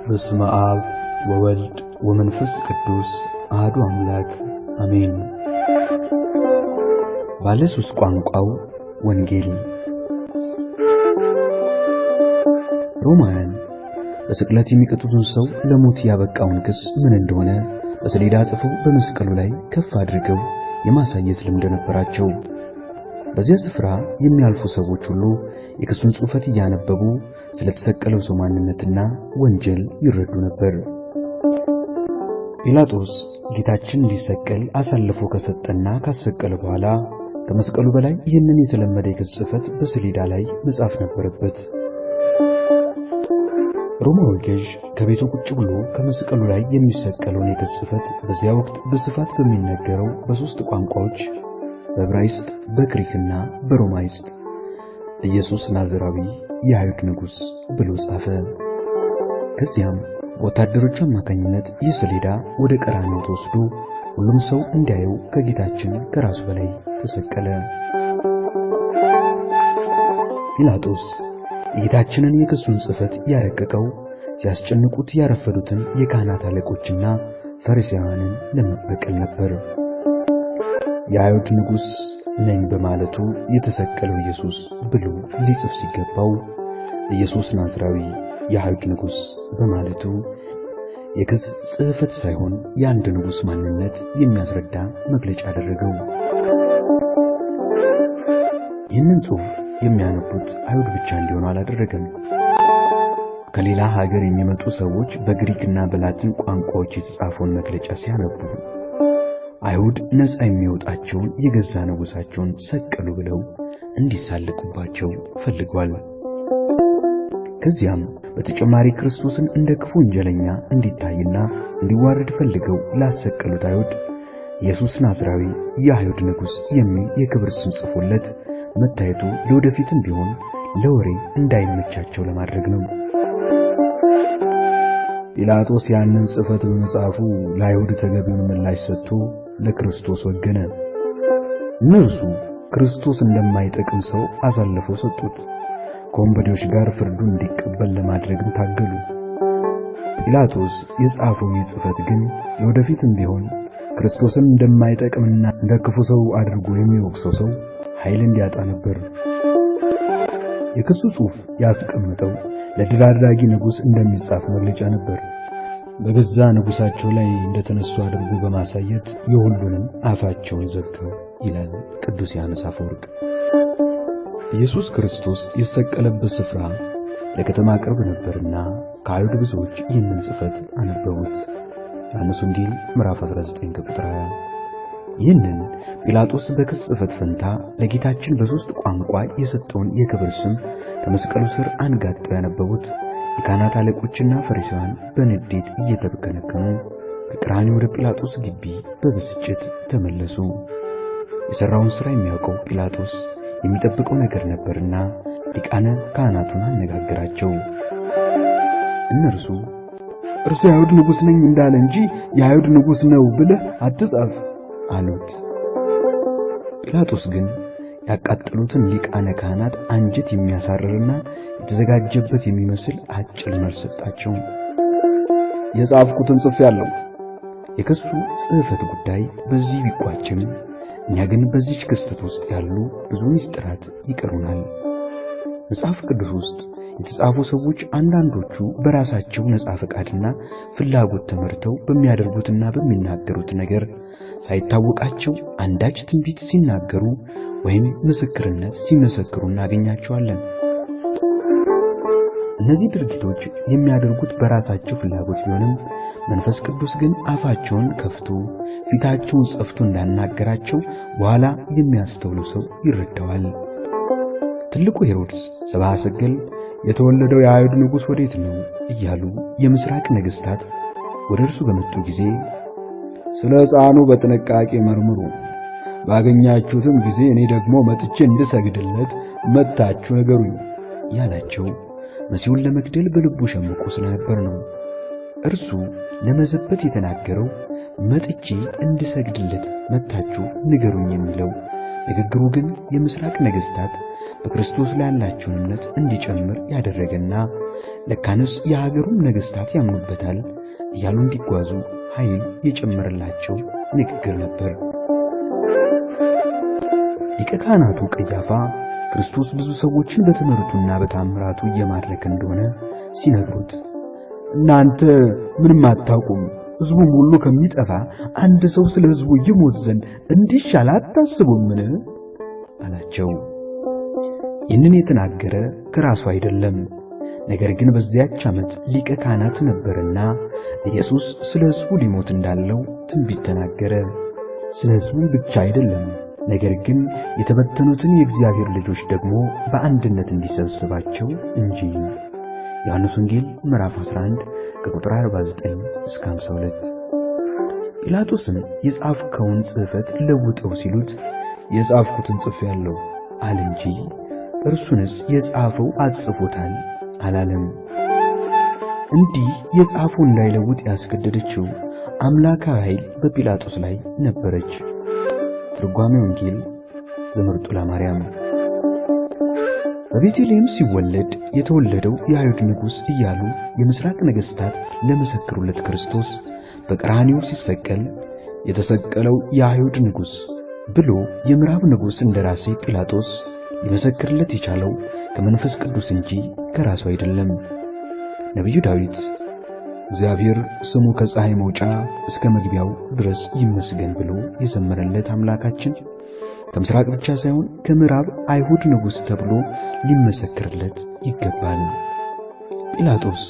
በስመ አብ ወወልድ ወመንፈስ ቅዱስ አሐዱ አምላክ አሜን። ባለ ሶስት ቋንቋው ወንጌል። ሮማውያን በስቅለት የሚቀጡትን ሰው ለሞት ያበቃውን ክስ ምን እንደሆነ በሰሌዳ ጽፈው በመስቀሉ ላይ ከፍ አድርገው የማሳየት ልምድ ነበራቸው። በዚያ ስፍራ የሚያልፉ ሰዎች ሁሉ የክሱን ጽሑፈት እያነበቡ ስለተሰቀለው ሰው ማንነትና ወንጀል ይረዱ ነበር። ጲላጦስ ጌታችን እንዲሰቀል አሳልፎ ከሰጠና ካሰቀለ በኋላ ከመስቀሉ በላይ ይህንን የተለመደ የክስ ጽሑፈት በሰሌዳ ላይ መጻፍ ነበረበት። ሮማዊ ገዥ ከቤቱ ቁጭ ብሎ ከመስቀሉ ላይ የሚሰቀለውን የክስ ጽሑፈት በዚያ ወቅት በስፋት በሚነገረው በሶስት ቋንቋዎች በዕብራይስጥ፣ በግሪክና በሮማይስጥ ኢየሱስ ናዝራዊ የአይሁድ ንጉሥ ብሎ ጻፈ። ከዚያም ወታደሮቹ አማካኝነት ይህ ሰሌዳ ወደ ቀራንዮ ተወስዶ ሁሉም ሰው እንዲያየው ከጌታችን ከራሱ በላይ ተሰቀለ። ጲላጦስ የጌታችንን የክሱን ጽሕፈት ያረቀቀው ሲያስጨንቁት ያረፈዱትን የካህናት አለቆችና ፈሪሳውያንን ለመበቀል ነበር። የአይሁድ ንጉሥ ነኝ በማለቱ የተሰቀለው ኢየሱስ ብሎ ሊጽፍ ሲገባው ኢየሱስ ናዝራዊ የአይሁድ ንጉሥ በማለቱ የክስ ጽሕፈት ሳይሆን የአንድ ንጉሥ ማንነት የሚያስረዳ መግለጫ አደረገው። ይህንን ጽሑፍ የሚያነቡት አይሁድ ብቻ እንዲሆኑ አላደረገም። ከሌላ ሀገር የሚመጡ ሰዎች በግሪክና በላቲን ቋንቋዎች የተጻፈውን መግለጫ ሲያነቡ አይሁድ ነፃ የሚወጣቸውን የገዛ ንጉሣቸውን ሰቀሉ ብለው እንዲሳለቁባቸው ፈልጓል። ከዚያም በተጨማሪ ክርስቶስን እንደ ክፉ ወንጀለኛ እንዲታይና እንዲዋረድ ፈልገው ላሰቀሉት አይሁድ ኢየሱስ ናዝራዊ የአይሁድ ንጉሥ የሚል የክብር ስም ጽፎለት መታየቱ ለወደፊትም ቢሆን ለወሬ እንዳይመቻቸው ለማድረግ ነው። ጲላጦስ ያንን ጽሕፈት በመጻፉ ለአይሁድ ተገቢውን ምላሽ ሰጥቶ ለክርስቶስ ወገነ። እነርሱ ክርስቶስ እንደማይጠቅም ሰው አሳልፈው ሰጡት። ከወንበዴዎች ጋር ፍርዱን እንዲቀበል ለማድረግም ታገሉ። ጲላጦስ የጻፈው ጽሕፈት ግን ለወደፊትም ቢሆን ክርስቶስን እንደማይጠቅምና እንደ ክፉ ሰው አድርጎ የሚወቅሰው ሰው ኃይል እንዲያጣ ነበር። የክሱ ጽሑፍ ያስቀምጠው ለድል አድራጊ ንጉሥ እንደሚጻፍ መግለጫ ነበር። በገዛ ንጉሣቸው ላይ እንደተነሱ አድርጎ በማሳየት የሁሉንም አፋቸውን ዘግተው ይላል ቅዱስ ዮሐንስ አፈወርቅ። ኢየሱስ ክርስቶስ የተሰቀለበት ስፍራ ለከተማ ቅርብ ነበርና ከአይሁድ ብዙዎች ይህንን ጽሕፈት አነበቡት። ዮሐንስ ወንጌል ምዕራፍ 19 ቁጥር 20። ይህንን ጲላጦስ በክስ ጽሕፈት ፈንታ ለጌታችን በሶስት ቋንቋ የሰጠውን የክብር ስም ከመስቀሉ ስር አንጋጠው ያነበቡት የካህናት አለቆችና ፈሪሳውያን በንዴት እየተበከነከኑ ከቀራንዮ ወደ ጲላጦስ ግቢ በብስጭት ተመለሱ። የሠራውን ሥራ የሚያውቀው ጲላጦስ የሚጠብቀው ነገር ነበርና ሊቃነ ካህናቱን አነጋገራቸው። እነርሱ እርሱ የአይሁድ ንጉሥ ነኝ እንዳለ እንጂ የአይሁድ ንጉሥ ነው ብለህ አትጻፍ አሉት። ጲላጦስ ግን ያቃጠሉትን ሊቃነ ካህናት አንጀት የሚያሳርርና የተዘጋጀበት የሚመስል አጭር መልስ ሰጣቸው። የጻፍኩትን ጽፌአለሁ። የክሱ ጽሕፈት ጉዳይ በዚህ ቢቋጭም እኛ ግን በዚህች ክስተት ውስጥ ያሉ ብዙ ምስጢራት ይቀሩናል። መጽሐፍ ቅዱስ ውስጥ የተጻፉ ሰዎች አንዳንዶቹ በራሳቸው ነጻ ፈቃድና ፍላጎት ተመርተው በሚያደርጉትና በሚናገሩት ነገር ሳይታወቃቸው አንዳች ትንቢት ሲናገሩ ወይም ምስክርነት ሲመሰክሩ እናገኛቸዋለን። እነዚህ ድርጊቶች የሚያደርጉት በራሳቸው ፍላጎት ቢሆንም መንፈስ ቅዱስ ግን አፋቸውን ከፍቶ ፊታቸውን ጸፍቶ እንዳናገራቸው በኋላ የሚያስተውሉ ሰው ይረዳዋል። ትልቁ ሄሮድስ ሰብአ ሰገል የተወለደው የአይሁድ ንጉሥ ወዴት ነው እያሉ የምስራቅ ነገሥታት ወደ እርሱ በመጡ ጊዜ ስለ ሕፃኑ በጥንቃቄ መርምሩ፣ ባገኛችሁትም ጊዜ እኔ ደግሞ መጥቼ እንድሰግድለት መጥታችሁ ንገሩኝ ያላቸው መሲሁን ለመግደል በልቡ ሸምቆ ስለነበር ነው። እርሱ ለመዘበት የተናገረው መጥቼ እንድሰግድለት መጥታችሁ ንገሩኝ የሚለው ንግግሩ ግን የምስራቅ ነገሥታት በክርስቶስ ላይ ያላቸውን እምነት እንዲጨምር ያደረገና ለካንስ የሀገሩም ነገሥታት ያምኑበታል እያሉ እንዲጓዙ ኃይል የጨመረላቸው ንግግር ነበር። ሊቀ ካህናቱ ቀያፋ ክርስቶስ ብዙ ሰዎችን በትምህርቱና በታምራቱ እየማረከ እንደሆነ ሲነግሩት እናንተ ምንም አታውቁም፣ ሕዝቡም ሁሉ ከሚጠፋ አንድ ሰው ስለ ሕዝቡ ይሞት ዘንድ እንዲሻል አታስቡምን? አላቸው። ይህንን የተናገረ ከራሱ አይደለም፣ ነገር ግን በዚያች ዓመት ሊቀ ካህናት ነበርና ኢየሱስ ስለ ሕዝቡ ሊሞት እንዳለው ትንቢት ተናገረ። ስለ ሕዝቡ ብቻ አይደለም፣ ነገር ግን የተበተኑትን የእግዚአብሔር ልጆች ደግሞ በአንድነት እንዲሰበስባቸው እንጂ። ዮሐንስ ወንጌል ምዕራፍ 11 ከቁጥር 49 እስከ 52። ጲላጦስም የጻፍከውን ጽሕፈት ለውጠው ሲሉት የጻፍኩትን ጽፌአለሁ አለ እንጂ እርሱንስ የጻፈው አጽፎታል አላለም። እንዲህ የጻፈው እንዳይለውጥ ያስገደደችው አምላካዊ ኃይል በጲላጦስ ላይ ነበረች። ትርጓሜ ወንጌል ዘመርጡላ ማርያም። በቤተልሔም ሲወለድ የተወለደው የአይሁድ ንጉሥ እያሉ የምስራቅ ነገሥታት ለመሰከሩለት ክርስቶስ በቀራንዮ ሲሰቀል የተሰቀለው የአይሁድ ንጉሥ ብሎ የምዕራብ ንጉሥ እንደራሴ ጲላጦስ ሊመሰክርለት የቻለው ከመንፈስ ቅዱስ እንጂ ከራሱ አይደለም። ነቢዩ ዳዊት እግዚአብሔር ስሙ ከፀሐይ መውጫ እስከ መግቢያው ድረስ ይመስገን ብሎ የዘመረለት አምላካችን ከምስራቅ ብቻ ሳይሆን ከምዕራብ አይሁድ ንጉሥ ተብሎ ሊመሰክርለት ይገባል። ጲላጦስ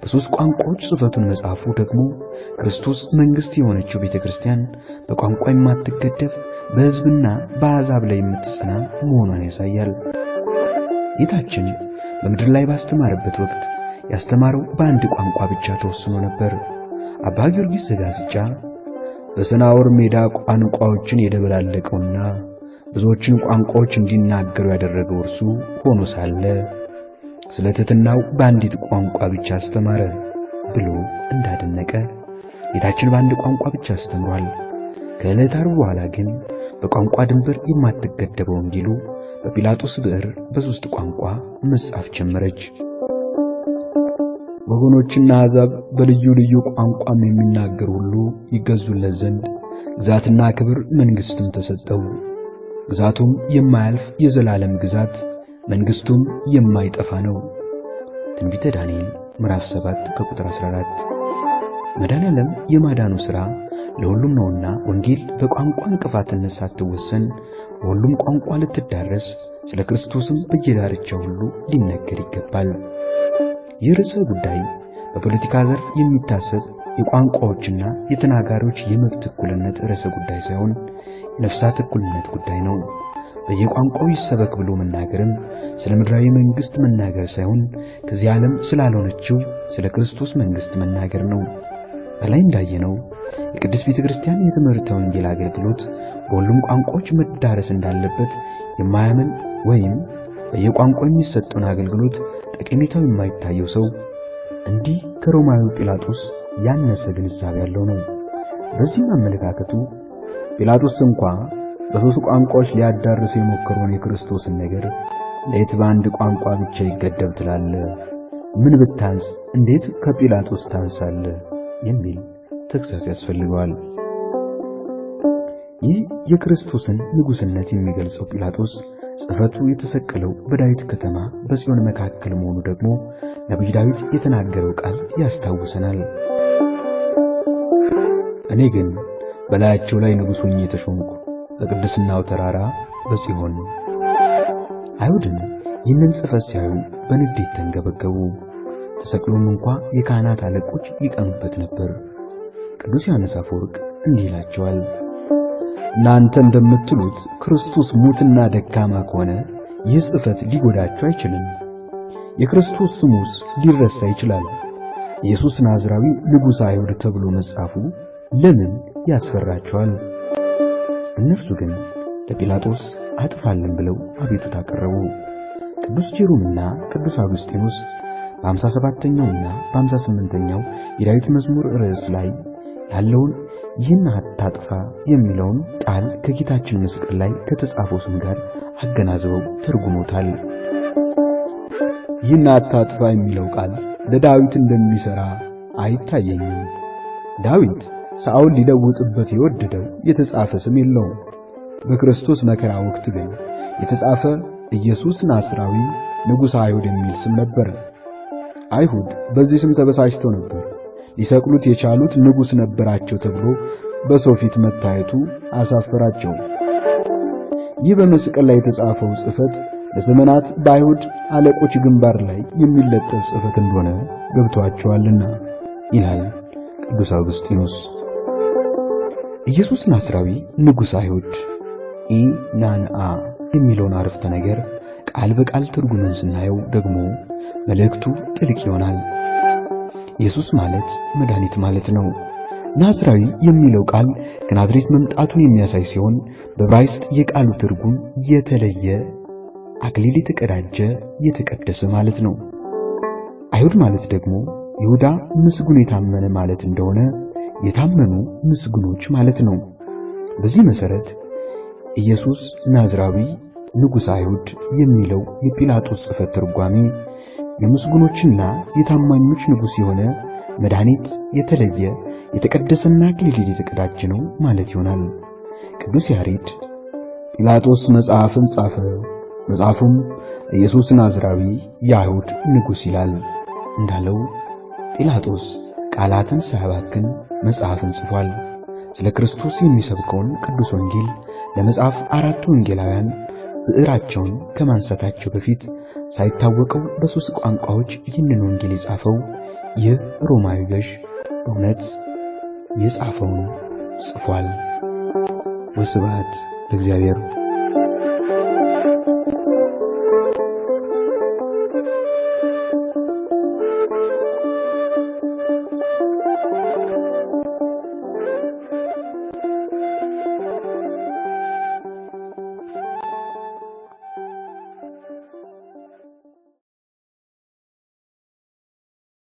በሦስት ቋንቋዎች ጽሕፈቱን መጻፉ ደግሞ ክርስቶስ መንግሥት የሆነችው ቤተክርስቲያን በቋንቋ የማትገደብ በሕዝብና በአሕዛብ ላይ የምትጸና መሆኗን ያሳያል። ጌታችን በምድር ላይ ባስተማረበት ወቅት ያስተማረው በአንድ ቋንቋ ብቻ ተወስኖ ነበር። አባ ጊዮርጊስ ዘጋስጫ በሰናዖር ሜዳ ቋንቋዎችን የደበላለቀውና ብዙዎችን ቋንቋዎች እንዲናገሩ ያደረገው እርሱ ሆኖ ሳለ ስለ ትሕትናው በአንዲት ቋንቋ ብቻ አስተማረ ብሎ እንዳደነቀ ጌታችን በአንድ ቋንቋ ብቻ አስተምሯል። ከዕለታት ዓርብ በኋላ ግን በቋንቋ ድንበር የማትገደበው ወንጌሉ በጲላጦስ ብዕር በሦስት ቋንቋ መጻፍ ጀመረች። ወገኖችና አሕዛብ በልዩ ልዩ ቋንቋም የሚናገሩ ሁሉ ይገዙለት ዘንድ ግዛትና ክብር መንግሥትም ተሰጠው። ግዛቱም የማያልፍ የዘላለም ግዛት፣ መንግሥቱም የማይጠፋ ነው። ትንቢተ ዳንኤል ምዕራፍ 7 ከቁጥር 14። መድኃኔዓለም የማዳኑ ሥራ ለሁሉም ነውና ወንጌል በቋንቋ እንቅፋትነት ሳትወሰን በሁሉም ቋንቋ ልትዳረስ ስለ ክርስቶስም በየዳርቻው ሁሉ ሊነገር ይገባል። ይህ ርዕሰ ጉዳይ በፖለቲካ ዘርፍ የሚታሰብ የቋንቋዎችና የተናጋሪዎች የመብት እኩልነት ርዕሰ ጉዳይ ሳይሆን የነፍሳት እኩልነት ጉዳይ ነው። በየቋንቋው ይሰበክ ብሎ መናገርም ስለ ምድራዊ መንግሥት መናገር ሳይሆን ከዚህ ዓለም ስላልሆነችው ስለ ክርስቶስ መንግሥት መናገር ነው። ከላይ እንዳየነው የቅድስት ቤተክርስቲያን የትምህርተ ወንጌል አገልግሎት በሁሉም ቋንቋዎች መዳረስ እንዳለበት የማያምን ወይም በየቋንቋው የሚሰጠውን አገልግሎት ጠቀሜታው የማይታየው ሰው እንዲህ ከሮማዊው ጲላጦስ ያነሰ ግንዛቤ ያለው ነው። በዚህም አመለካከቱ ጲላጦስ እንኳን በሦስት ቋንቋዎች ሊያዳርስ የሞከረውን የክርስቶስን ነገር እንዴት በአንድ ቋንቋ ብቻ ይገደብ ትላለህ? ምን ብታንስ እንዴት ከጲላጦስ ታንሳለህ? የሚል ተግሳጽ ያስፈልገዋል። ይህ የክርስቶስን ንጉሥነት የሚገልጸው ጲላጦስ ጽሕፈቱ የተሰቀለው በዳዊት ከተማ በጽዮን መካከል መሆኑ ደግሞ ነቢዩ ዳዊት የተናገረው ቃል ያስታውሰናል። እኔ ግን በላያቸው ላይ ንጉሥ ሆኜ ተሾምኩ በቅድስናው ተራራ በጽዮን። አይሁድም ይህንን ጽሕፈት ሲያዩ በንዴት ተንገበገቡ። ተሰቅሎም እንኳ የካህናት አለቆች ይቀኑበት ነበር። ቅዱስ ዮሐንስ አፈወርቅ እንዲህ ይላቸዋል፣ እናንተ እንደምትሉት ክርስቶስ ሙትና ደካማ ከሆነ ይህ ጽሕፈት ሊጎዳቸው አይችልም። የክርስቶስ ስሙስ ሊረሳ ይችላል። ኢየሱስ ናዝራዊ ንጉሥ አይሁድ ተብሎ መጻፉ ለምን ያስፈራቸዋል? እነርሱ ግን ለጲላጦስ አጥፋልን ብለው አቤቱታ አቀረቡ። ቅዱስ ጄሮምና ቅዱስ አውግስጢኖስ በ57ኛውና በ58ኛው የዳዊት መዝሙር ርዕስ ላይ ያለውን ይህን አታጥፋ የሚለውን ቃል ከጌታችን መስቀል ላይ ከተጻፈው ስም ጋር አገናዝበው ተርጉሞታል። ይህን አታጥፋ የሚለው ቃል ለዳዊት እንደሚሰራ አይታየኝም። ዳዊት ሳኦል ሊለውጥበት የወደደው የተጻፈ ስም የለውም። በክርስቶስ መከራ ወቅት ግን የተጻፈ ኢየሱስ ናዝራዊ ንጉሥ አይሁድ የሚል ስም ነበር። አይሁድ በዚህ ስም ተበሳጭተው ነበር። ሊሰቅሉት የቻሉት ንጉሥ ነበራቸው ተብሎ በሰው ፊት መታየቱ አሳፈራቸው። ይህ በመስቀል ላይ የተጻፈው ጽሕፈት ለዘመናት በአይሁድ አለቆች ግንባር ላይ የሚለጠፍ ጽሕፈት እንደሆነ ገብቷቸዋልና ይላል ቅዱስ አውግስጢኖስ። ኢየሱስ ናዝራዊ ንጉሥ አይሁድ ኢናንአ የሚለውን አረፍተ ነገር ቃል በቃል ትርጉምን ስናየው ደግሞ መልእክቱ ጥልቅ ይሆናል። ኢየሱስ ማለት መድኃኒት ማለት ነው። ናዝራዊ የሚለው ቃል ከናዝሬት መምጣቱን የሚያሳይ ሲሆን በዕብራይስጥ የቃሉ ትርጉም የተለየ፣ አክሊል የተቀዳጀ፣ የተቀደሰ ማለት ነው። አይሁድ ማለት ደግሞ ይሁዳ ምስጉን የታመነ ማለት እንደሆነ የታመኑ ምስጉኖች ማለት ነው። በዚህ መሰረት ኢየሱስ ናዝራዊ ንጉሥ አይሁድ የሚለው የጲላጦስ ጽሕፈት ትርጓሜ የምስጉኖችና የታማኞች ንጉሥ የሆነ መድኃኒት፣ የተለየ፣ የተቀደሰና አክሊል የተቀዳጀ ነው ማለት ይሆናል። ቅዱስ ያሬድ ጲላጦስ መጽሐፍን ጻፈ፣ መጽሐፉም ኢየሱስ ናዝራዊ የአይሁድ ንጉሥ ይላል እንዳለው ጲላጦስ ቃላትን ሳያባክን መጽሐፍን ጽፏል። ስለ ክርስቶስ የሚሰብከውን ቅዱስ ወንጌል ለመጽሐፍ አራቱ ወንጌላውያን ብዕራቸውን ከማንሳታቸው በፊት ሳይታወቀው በሶስት ቋንቋዎች ይህንን ወንጌል የጻፈው ይህ ሮማዊ ገዥ እውነት የጻፈውን ጽፏል። ወስብሐት ለእግዚአብሔር።